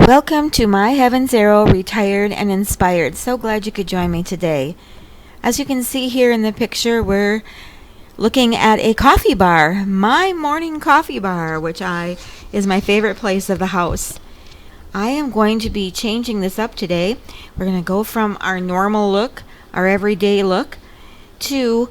Welcome to My Heaven Zero, Retired and Inspired. So glad you could join me today. As you can see here in the picture, we're looking at a coffee bar, my morning coffee bar, which is my favorite place of the house. I am going to be changing this up today. We're going to go from our normal look, our everyday look, to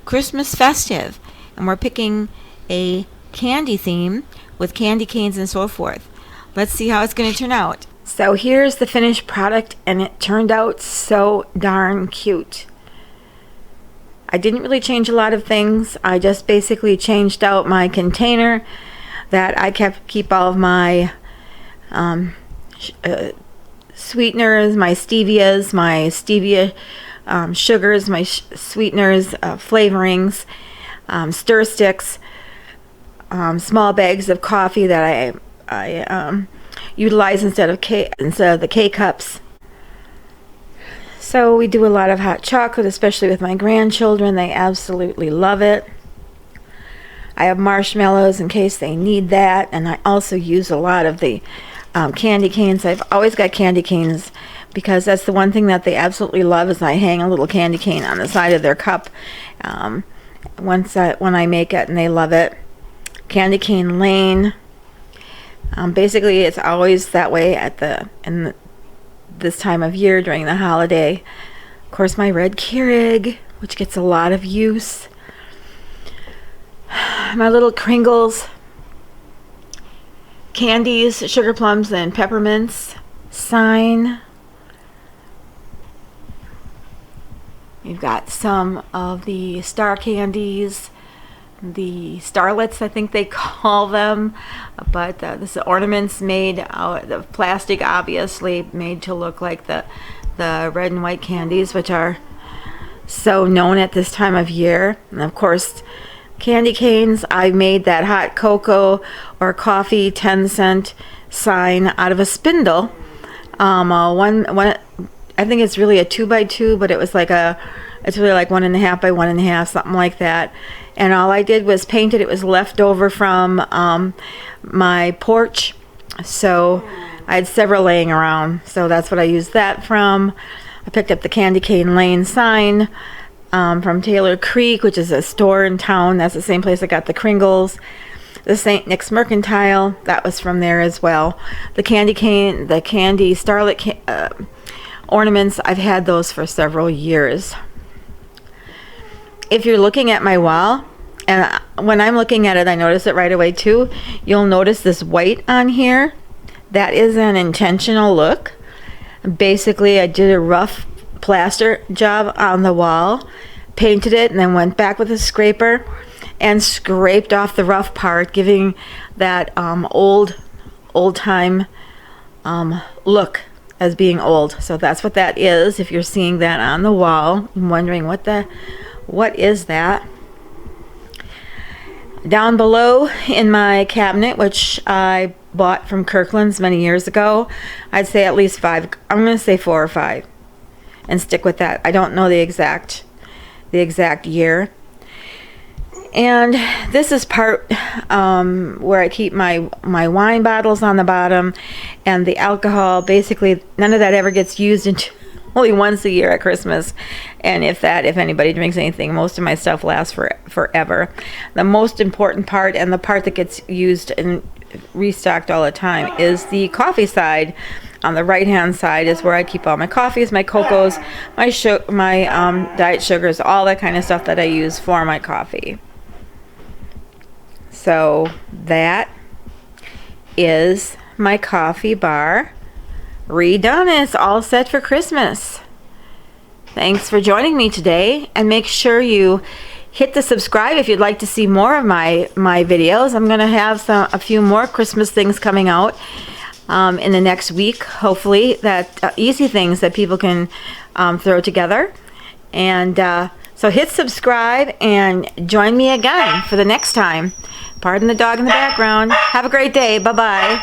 Christmas festive. And we're picking a candy theme with candy canes and so forth. Let's see how it's going to turn out. So here's the finished product, and it turned out so darn cute. I didn't really change a lot of things. I just basically changed out my container that I keep all of my sweeteners, my stevia sugars, my sweeteners, flavorings, stir sticks, small bags of coffee that I utilize instead of the K-cups. So we do a lot of hot chocolate, especially with my grandchildren. They absolutely love it. I have marshmallows in case they need that, and I also use a lot of the candy canes. I've always got candy canes because that's the one thing that they absolutely love is I hang a little candy cane on the side of their cup when I make it, and they love it. Candy cane lane. Basically, it's always that way this time of year during the holiday. Of course, my red Keurig, which gets a lot of use. My little Kringles, candies, sugar plums, and peppermints sign. You've got some of the star candies, the starlets, I think they call them, but this is ornaments made out of plastic, obviously made to look like the red and white candies, which are so known at this time of year. And of course, candy canes. I made that hot cocoa or coffee 10-cent sign out of a spindle. I think it's really a 2x2, but it's really like 1.5 by 1.5, something like that. And all I did was paint it. It was left over from my porch, so I had several laying around. So that's what I used that from. I picked up the Candy Cane Lane sign from Taylor Creek, which is a store in town. That's the same place I got the Kringles. The St. Nick's Mercantile, that was from there as well. The candy cane, the candy starlet ornaments, I've had those for several years. If you're looking at my wall, and when I'm looking at it, I notice it right away too. You'll notice this white on here. That is an intentional look. Basically, I did a rough plaster job on the wall, painted it, and then went back with a scraper and scraped off the rough part, giving that old-time look as being old. So that's what that is. If you're seeing that on the wall, I'm wondering what is that? Down below in my cabinet, which I bought from Kirkland's many years ago, I'd say at least 5. I'm going to say 4 or 5 and stick with that. I don't know the exact year. And this is part where I keep my wine bottles on the bottom, and the alcohol. Basically, none of that ever gets used until only once a year at Christmas, and if anybody drinks anything, most of my stuff lasts forever. The most important part, and the part that gets used and restocked all the time, is the coffee side. On the right hand side is where I keep all my coffees, my cocos, my diet sugars, all that kind of stuff that I use for my coffee. So that is my coffee bar redone. It's all set for Christmas. Thanks for joining me today, and make sure you hit the subscribe if you'd like to see more of my videos. I'm going to have a few more Christmas things coming out in the next week, hopefully, that easy things that people can throw together. And so hit subscribe and join me again for the next time. Pardon the dog in the background. Have a great day. Bye-bye.